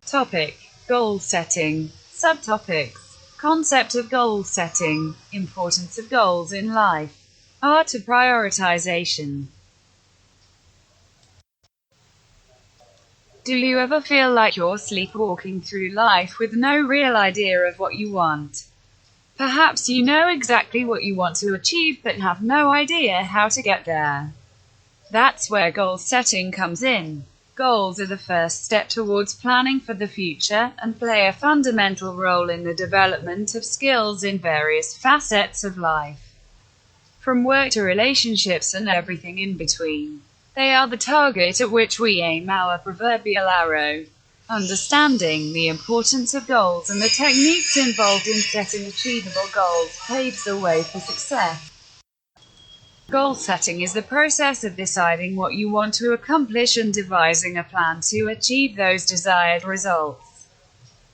Topic: Goal setting. Subtopics: Concept of goal setting, importance of goals in life, art of prioritization. Do you ever feel like you're sleepwalking through life with no real idea of what you want? Perhaps you know exactly what you want to achieve but have no idea how to get there. That's where goal setting comes in. Goals are the first step towards planning for the future, and play a fundamental role in the development of skills in various facets of life, from work to relationships and everything in between. They are the target at which we aim our proverbial arrow. Understanding the importance of goals and the techniques involved in setting achievable goals paves the way for success. Goal setting is the process of deciding what you want to accomplish and devising a plan to achieve those desired results.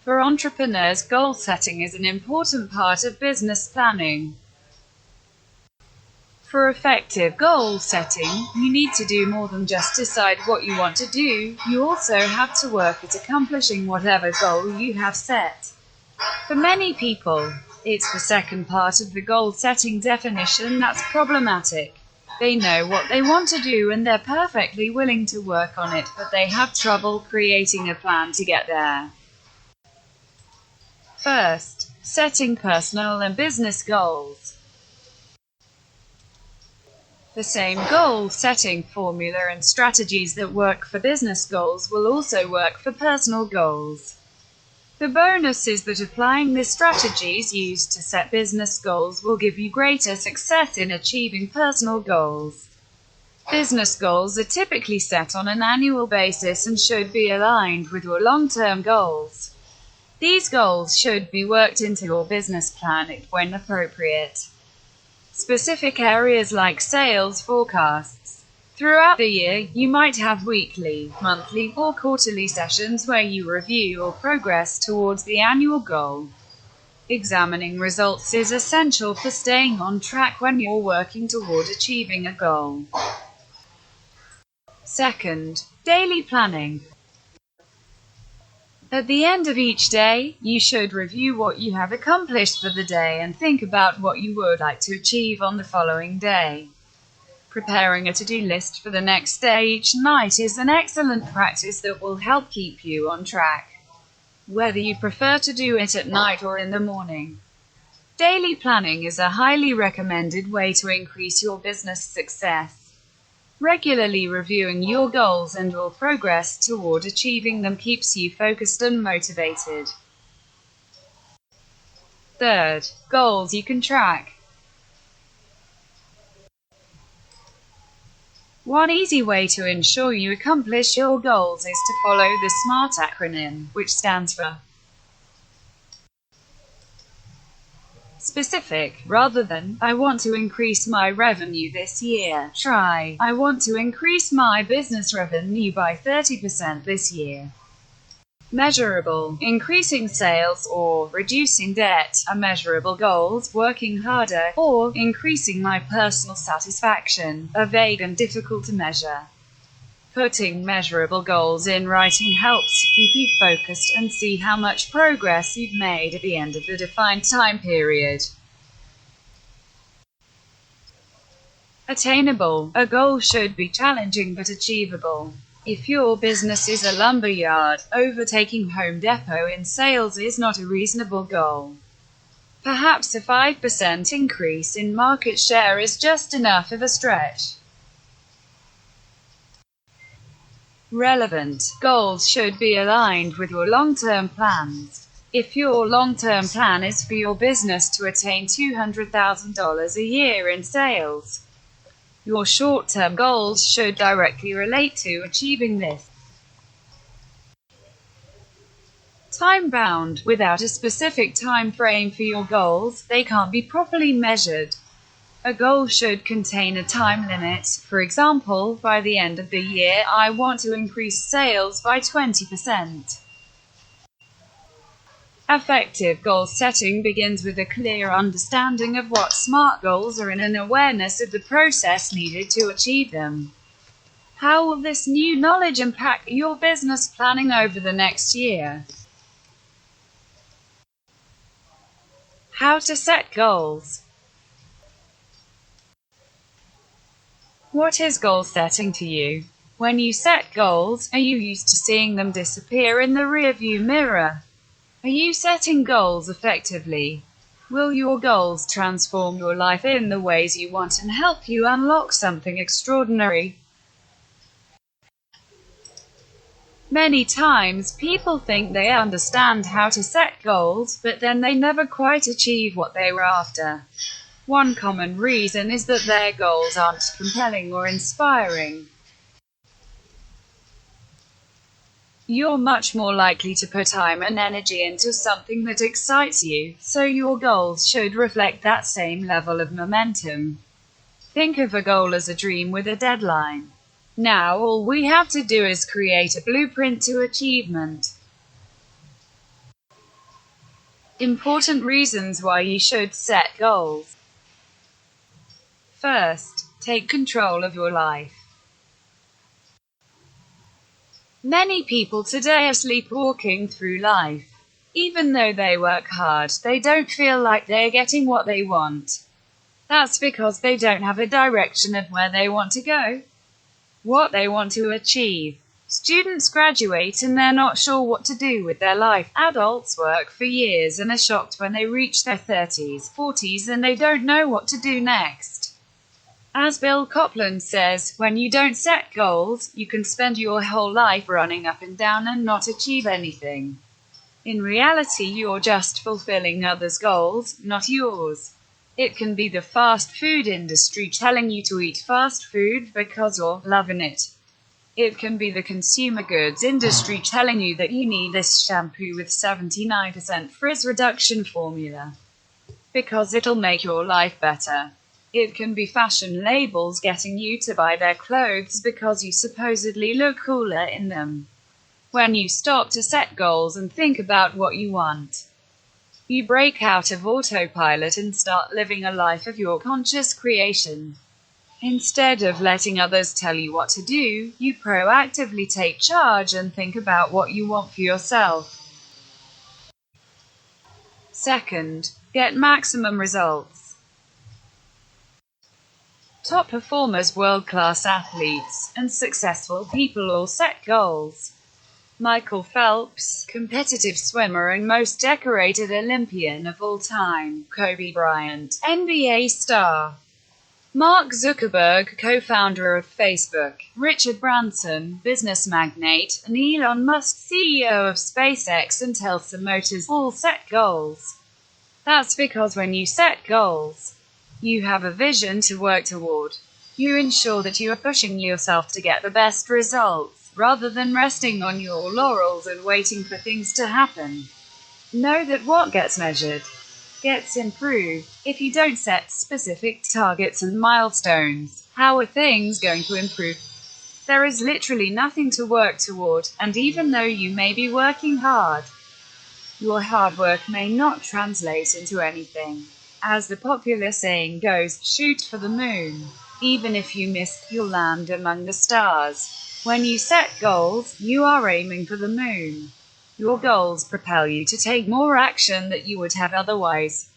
For entrepreneurs, goal setting is an important part of business planning. For effective goal setting, you need to do more than just decide what you want to do. You also have to work at accomplishing whatever goal you have set. For many people, it's the second part of the goal-setting definition that's problematic. They know what they want to do and they're perfectly willing to work on it, but they have trouble creating a plan to get there. First, setting personal and business goals. The same goal-setting formula and strategies that work for business goals will also work for personal goals. The bonus is that applying the strategies used to set business goals will give you greater success in achieving personal goals. Business goals are typically set on an annual basis and should be aligned with your long-term goals. These goals should be worked into your business plan when appropriate. Specific areas like sales forecasts. Throughout the year, you might have weekly, monthly, or quarterly sessions where you review your progress towards the annual goal. Examining results is essential for staying on track when you're working toward achieving a goal. Second, daily planning. At the end of each day, you should review what you have accomplished for the day and think about what you would like to achieve on the following day. Preparing a to-do list for the next day each night is an excellent practice that will help keep you on track, whether you prefer to do it at night or in the morning. Daily planning is a highly recommended way to increase your business success. Regularly reviewing your goals and your progress toward achieving them keeps you focused and motivated. Third, goals you can track. One easy way to ensure you accomplish your goals is to follow the SMART acronym, which stands for specific, rather than, I want to increase my revenue this year. Try, I want to increase my business revenue by 30% this year. Measurable, increasing sales or reducing debt are measurable goals. Working harder or increasing my personal satisfaction are vague and difficult to measure. Putting measurable goals in writing helps keep you focused and see how much progress you've made at the end of the defined time period. Attainable, a goal should be challenging but achievable. If your business is a lumber yard, overtaking Home Depot in sales is not a reasonable goal. Perhaps a 5% increase in market share is just enough of a stretch. Relevant, goals should be aligned with your long-term plans. If your long-term plan is for your business to attain $200,000 a year in sales, your short-term goals should directly relate to achieving this. Time-bound, without a specific time frame for your goals, they can't be properly measured. A goal should contain a time limit. For example, by the end of the year, I want to increase sales by 20%. Effective goal setting begins with a clear understanding of what SMART goals are and an awareness of the process needed to achieve them. How will this new knowledge impact your business planning over the next year? How to set goals. What is goal setting to you? When you set goals, are you used to seeing them disappear in the rearview mirror? Are you setting goals effectively? Will your goals transform your life in the ways you want and help you unlock something extraordinary? Many times, people think they understand how to set goals, but then they never quite achieve what they were after. One common reason is that their goals aren't compelling or inspiring. You're much more likely to put time and energy into something that excites you, so your goals should reflect that same level of momentum. Think of a goal as a dream with a deadline. Now all we have to do is create a blueprint to achievement. Important reasons why you should set goals. First, take control of your life. Many people today are sleepwalking through life. Even though they work hard, they don't feel like they're getting what they want. That's because they don't have a direction of where they want to go, what they want to achieve. Students graduate and they're not sure what to do with their life. Adults work for years and are shocked when they reach their 30s, 40s and they don't know what to do next. As Bill Copeland says, when you don't set goals, you can spend your whole life running up and down and not achieve anything. In reality, you're just fulfilling others' goals, not yours. It can be the fast food industry telling you to eat fast food because you're loving it. It can be the consumer goods industry telling you that you need this shampoo with 79% frizz reduction formula because it'll make your life better. It can be fashion labels getting you to buy their clothes because you supposedly look cooler in them. When you stop to set goals and think about what you want, you break out of autopilot and start living a life of your conscious creation. Instead of letting others tell you what to do, you proactively take charge and think about what you want for yourself. Second, get maximum results. Top performers, world-class athletes, and successful people all set goals. Michael Phelps, competitive swimmer and most decorated Olympian of all time. Kobe Bryant, NBA star. Mark Zuckerberg, co-founder of Facebook. Richard Branson, business magnate, and Elon Musk, CEO of SpaceX and Tesla Motors, all set goals. That's because when you set goals, you have a vision to work toward. You ensure that you are pushing yourself to get the best results, rather than resting on your laurels and waiting for things to happen. Know that what gets measured gets improved. If you don't set specific targets and milestones, how are things going to improve? There is literally nothing to work toward, and even though you may be working hard, your hard work may not translate into anything. As the popular saying goes, shoot for the moon. Even if you miss, you'll land among the stars. When you set goals, you are aiming for the moon. Your goals propel you to take more action that you would have otherwise.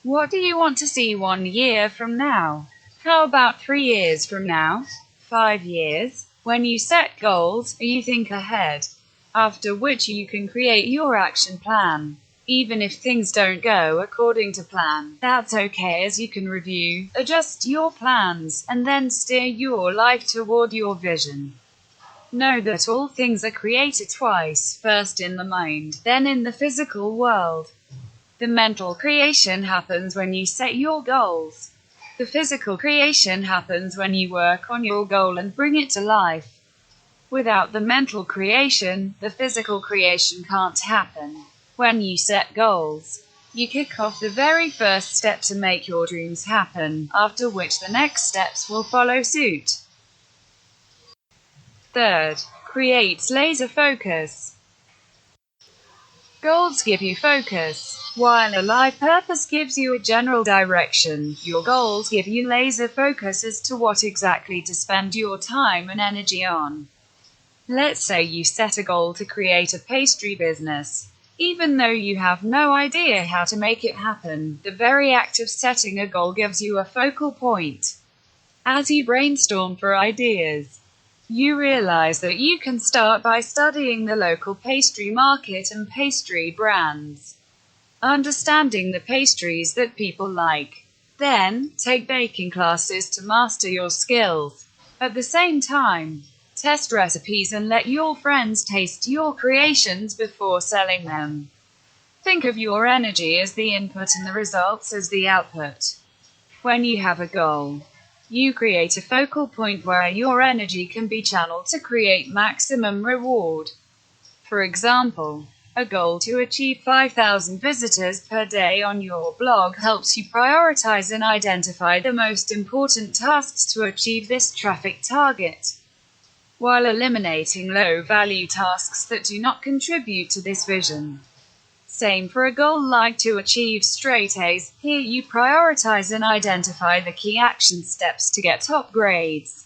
What do you want to see 1 year from now? How about 3 years from now? 5 years? When you set goals, you think ahead, after which you can create your action plan. Even if things don't go according to plan, that's okay, as you can review, adjust your plans, and then steer your life toward your vision. Know that all things are created twice, first in the mind, then in the physical world. The mental creation happens when you set your goals. The physical creation happens when you work on your goal and bring it to life. Without the mental creation, the physical creation can't happen. When you set goals, you kick off the very first step to make your dreams happen, after which the next steps will follow suit. Third, create laser focus. Goals give you focus. While a life purpose gives you a general direction, your goals give you laser focus as to what exactly to spend your time and energy on. Let's say you set a goal to create a pastry business. Even though you have no idea how to make it happen, the very act of setting a goal gives you a focal point. As you brainstorm for ideas, you realize that you can start by studying the local pastry market and pastry brands, understanding the pastries that people like. Then, take baking classes to master your skills. At the same time, test recipes and let your friends taste your creations before selling them. Think of your energy as the input and the results as the output. When you have a goal, you create a focal point where your energy can be channeled to create maximum reward. For example, a goal to achieve 5,000 visitors per day on your blog helps you prioritize and identify the most important tasks to achieve this traffic target, while eliminating low-value tasks that do not contribute to this vision. Same for a goal like to achieve straight A's. Here you prioritize and identify the key action steps to get top grades,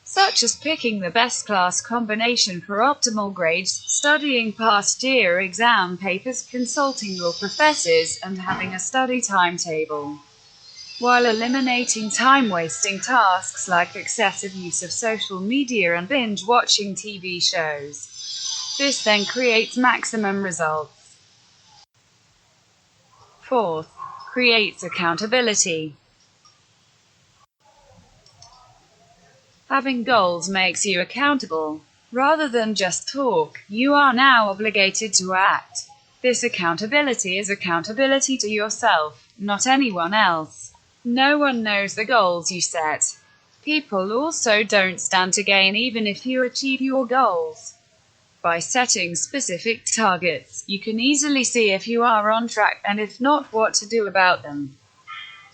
such as picking the best class combination for optimal grades, studying past year exam papers, consulting your professors, and having a study timetable, while eliminating time-wasting tasks like excessive use of social media and binge-watching TV shows. This then creates maximum results. Fourth, creates accountability. Having goals makes you accountable. Rather than just talk, you are now obligated to act. This accountability is accountability to yourself, not anyone else. No one knows the goals you set. People also don't stand to gain even if you achieve your goals. By setting specific targets, you can easily see if you are on track and if not, what to do about them.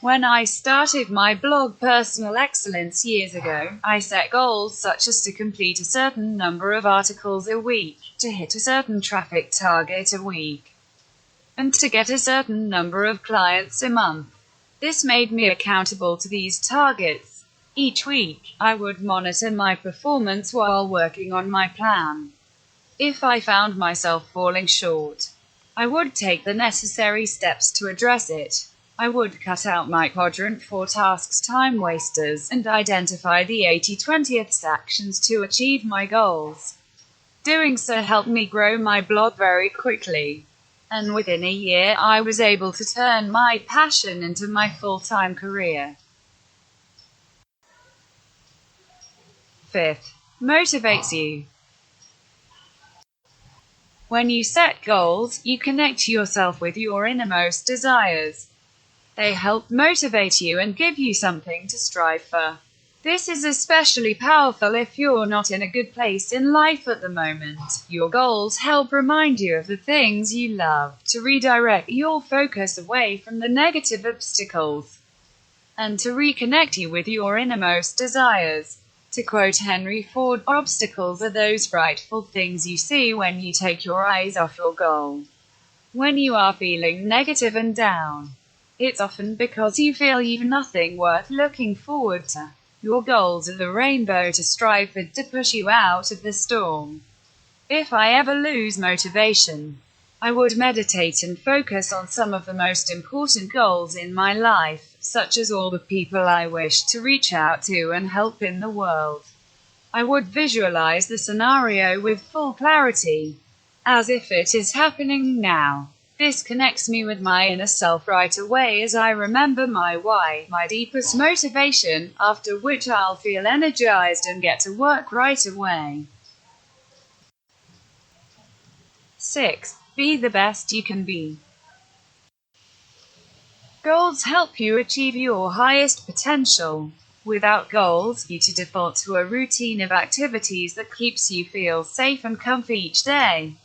When I started my blog Personal Excellence years ago, I set goals such as to complete a certain number of articles a week, to hit a certain traffic target a week, and to get a certain number of clients a month. This made me accountable to these targets. Each week, I would monitor my performance while working on my plan. If I found myself falling short, I would take the necessary steps to address it. I would cut out my quadrant 4 tasks, time wasters, and identify the 80/20th actions to achieve my goals. Doing so helped me grow my blog very quickly, and within a year I was able to turn my passion into my full-time career. Fifth, motivates you. When you set goals, you connect yourself with your innermost desires. They help motivate you and give you something to strive for. This is especially powerful if you're not in a good place in life at the moment. Your goals help remind you of the things you love, to redirect your focus away from the negative obstacles, and to reconnect you with your innermost desires. To quote Henry Ford, obstacles are those frightful things you see when you take your eyes off your goal. When you are feeling negative and down, it's often because you feel you've nothing worth looking forward to. Your goals are the rainbow to strive for, to push you out of the storm. If I ever lose motivation, I would meditate and focus on some of the most important goals in my life, such as all the people I wish to reach out to and help in the world. I would visualize the scenario with full clarity, as if it is happening now. This connects me with my inner self right away as I remember my why, my deepest motivation, after which I'll feel energized and get to work right away. 6. Be the best you can be. Goals help you achieve your highest potential. Without goals, you to default to a routine of activities that keeps you feel safe and comfy each day.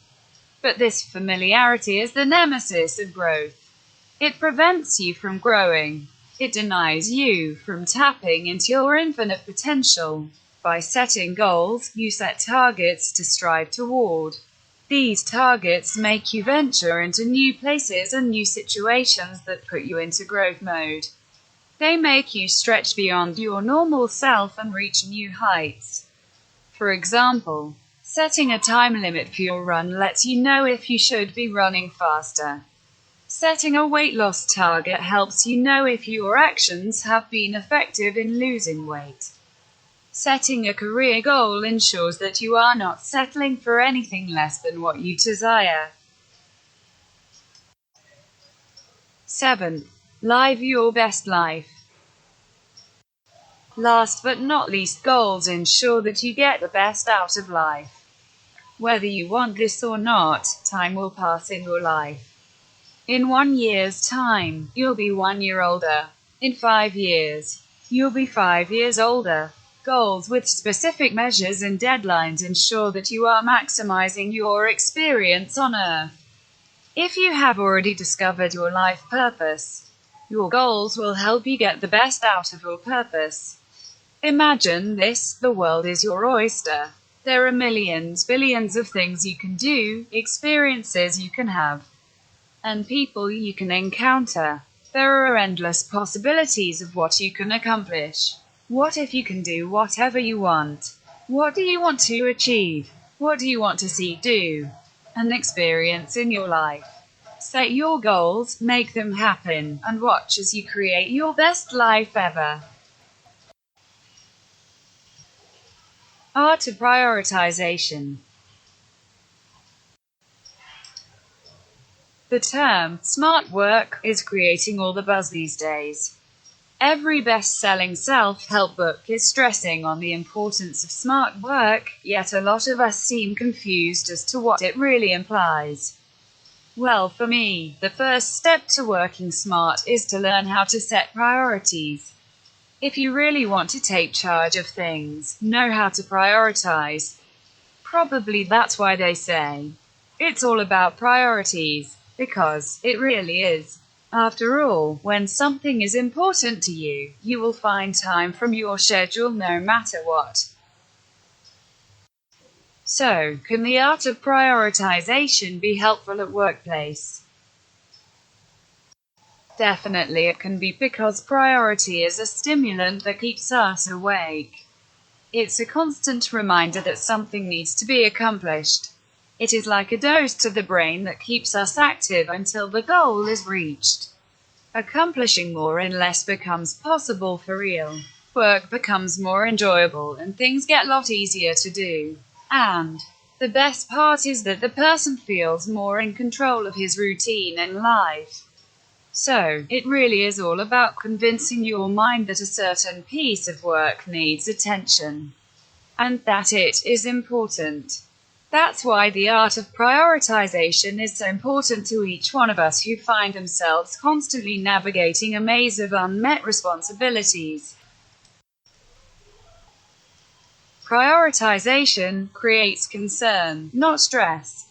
But this familiarity is the nemesis of growth. It prevents you from growing. It denies you from tapping into your infinite potential. By setting goals, you set targets to strive toward. These targets make you venture into new places and new situations that put you into growth mode. They make you stretch beyond your normal self and reach new heights. For example, setting a time limit for your run lets you know if you should be running faster. Setting a weight loss target helps you know if your actions have been effective in losing weight. Setting a career goal ensures that you are not settling for anything less than what you desire. 7. Live your best life. Last but not least, goals ensure that you get the best out of life. Whether you want this or not, time will pass in your life. In 1 year's time, you'll be 1 year older. In 5 years, you'll be 5 years older. Goals with specific measures and deadlines ensure that you are maximizing your experience on Earth. If you have already discovered your life purpose, your goals will help you get the best out of your purpose. Imagine this: the world is your oyster. There are millions, billions of things you can do, experiences you can have, and people you can encounter. There are endless possibilities of what you can accomplish. What if you can do whatever you want? What do you want to achieve? What do you want to see, do, and experience in your life? Set your goals, make them happen, and watch as you create your best life ever. Art of prioritization. The term smart work is creating all the buzz these days. Every best-selling self-help book is stressing on the importance of smart work, yet a lot of us seem confused as to what it really implies. Well, for me, the first step to working smart is to learn how to set priorities. If you really want to take charge of things, know how to prioritize. Probably that's why they say it's all about priorities, because it really is. After all, when something is important to you, you will find time from your schedule no matter what. So, can the art of prioritization be helpful at workplace? Definitely it can be, because priority is a stimulant that keeps us awake. It's a constant reminder that something needs to be accomplished. It is like a dose to the brain that keeps us active until the goal is reached. Accomplishing more and less becomes possible for real. Work becomes more enjoyable and things get a lot easier to do. And the best part is that the person feels more in control of his routine and life. So, it really is all about convincing your mind that a certain piece of work needs attention, and that it is important. That's why the art of prioritization is so important to each one of us who find themselves constantly navigating a maze of unmet responsibilities. Prioritization creates concern, not stress.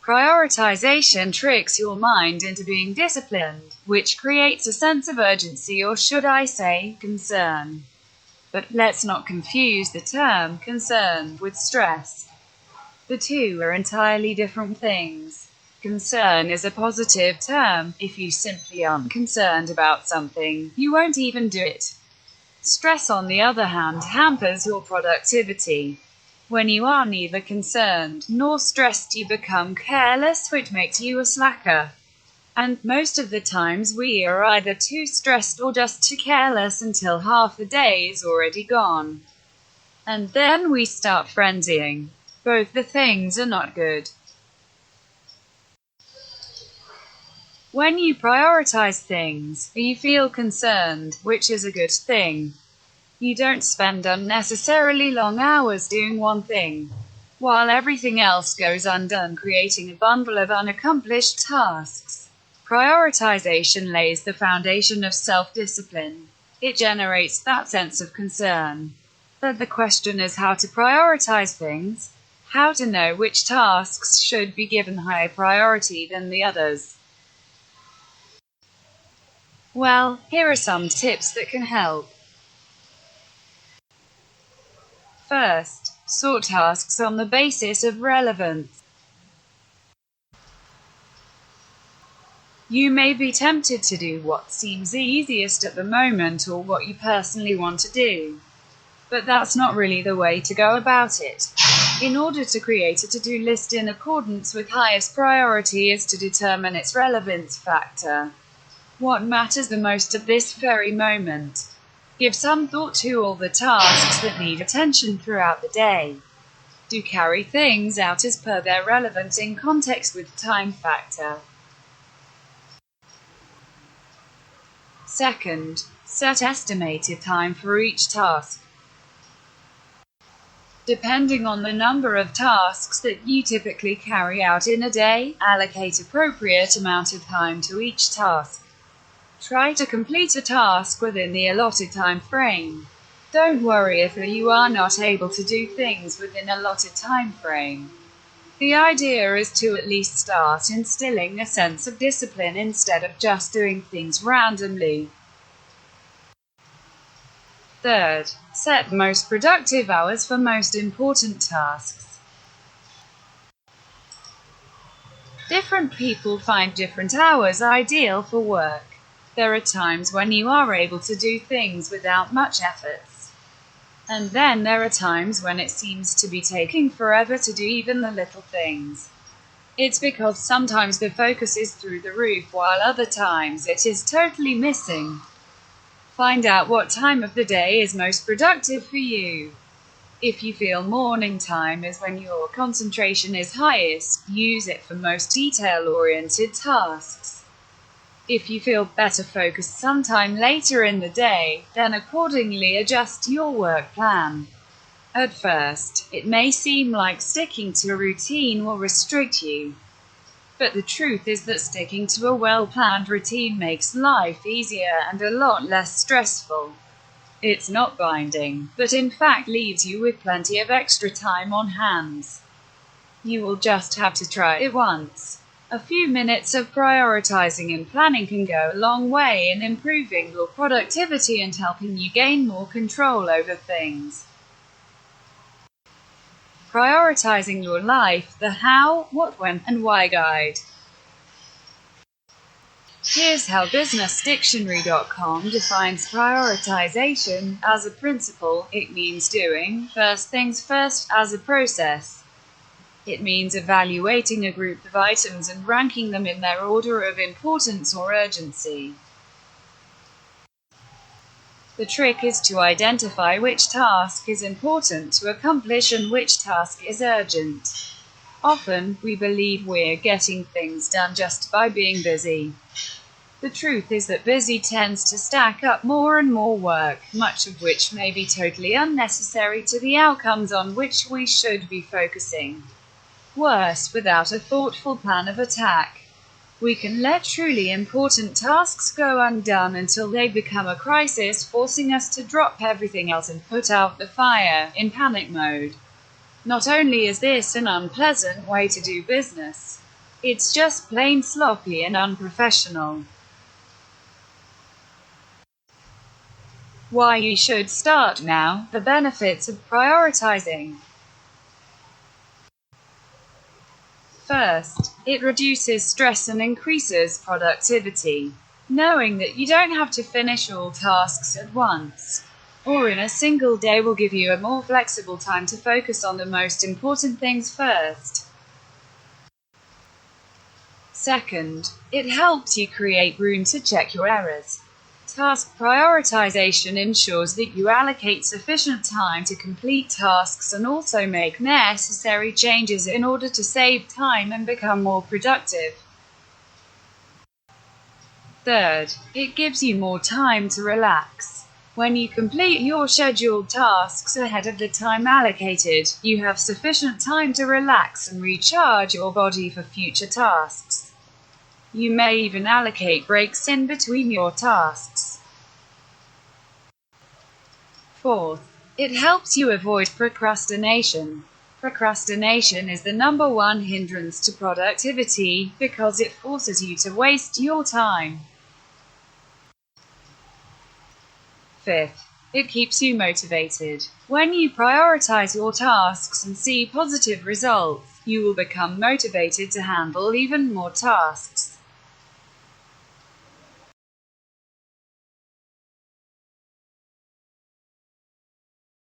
Prioritization tricks your mind into being disciplined, which creates a sense of urgency, or should I say, concern. But let's not confuse the term concern with stress. The two are entirely different things. Concern is a positive term. If you simply aren't concerned about something, you won't even do it. Stress, on the other hand, hampers your productivity. When you are neither concerned nor stressed, you become careless, which makes you a slacker. And most of the times we are either too stressed or just too careless until half the day is already gone. And then we start frenzying. Both the things are not good. When you prioritize things, you feel concerned, which is a good thing. You don't spend unnecessarily long hours doing one thing, while everything else goes undone, creating a bundle of unaccomplished tasks. Prioritization lays the foundation of self-discipline. It generates that sense of concern. But the question is how to prioritize things, how to know which tasks should be given higher priority than the others. Well, here are some tips that can help. First, Sort tasks on the basis of relevance. You may be tempted to do what seems easiest at the moment or what you personally want to do. But that's not really the way to go about it. In order to create a to-do list in accordance with highest priority is to determine its relevance factor. What matters the most at this very moment? Give some thought to all the tasks that need attention throughout the day. Do carry things out as per their relevance in context with time factor. Second, set estimated time for each task. Depending on the number of tasks that you typically carry out in a day, allocate appropriate amount of time to each task. Try to complete a task within the allotted time frame. Don't worry if you are not able to do things within a allotted time frame. The idea is to at least start instilling a sense of discipline instead of just doing things randomly. Third, set most productive hours for most important tasks. Different people find different hours ideal for work. There are times when you are able to do things without much effort. And then there are times when it seems to be taking forever to do even the little things. It's because sometimes the focus is through the roof while other times it is totally missing. Find out what time of the day is most productive for you. If you feel morning time is when your concentration is highest, use it for most detail-oriented tasks. If you feel better focused sometime later in the day, then accordingly adjust your work plan. At first, it may seem like sticking to a routine will restrict you. But the truth is that sticking to a well-planned routine makes life easier and a lot less stressful. It's not binding, but in fact leaves you with plenty of extra time on hands. You will just have to try it once. A few minutes of prioritizing and planning can go a long way in improving your productivity and helping you gain more control over things. Prioritizing your life, the how, what, when, and why guide. Here's how BusinessDictionary.com defines prioritization. As a principle, it means doing first things first as a process. It means evaluating a group of items and ranking them in their order of importance or urgency. The trick is to identify which task is important to accomplish and which task is urgent. Often, we believe we're getting things done just by being busy. The truth is that busy tends to stack up more and more work, much of which may be totally unnecessary to the outcomes on which we should be focusing. Worse, without a thoughtful plan of attack, we can let truly important tasks go undone until they become a crisis, forcing us to drop everything else and put out the fire in panic mode. Not only is this an unpleasant way to do business, it's just plain sloppy and unprofessional. Why you should start now, the benefits of prioritizing. First, it reduces stress and increases productivity. Knowing that you don't have to finish all tasks at once, or in a single day, will give you a more flexible time to focus on the most important things first. Second, it helps you create room to check your errors. Task prioritization ensures that you allocate sufficient time to complete tasks and also make necessary changes in order to save time and become more productive. Third, it gives you more time to relax. When you complete your scheduled tasks ahead of the time allocated, you have sufficient time to relax and recharge your body for future tasks. You may even allocate breaks in between your tasks. Fourth, it helps you avoid procrastination. Procrastination is the number one hindrance to productivity because it forces you to waste your time. Fifth, It keeps you motivated. When you prioritize your tasks and see positive results, you will become motivated to handle even more tasks.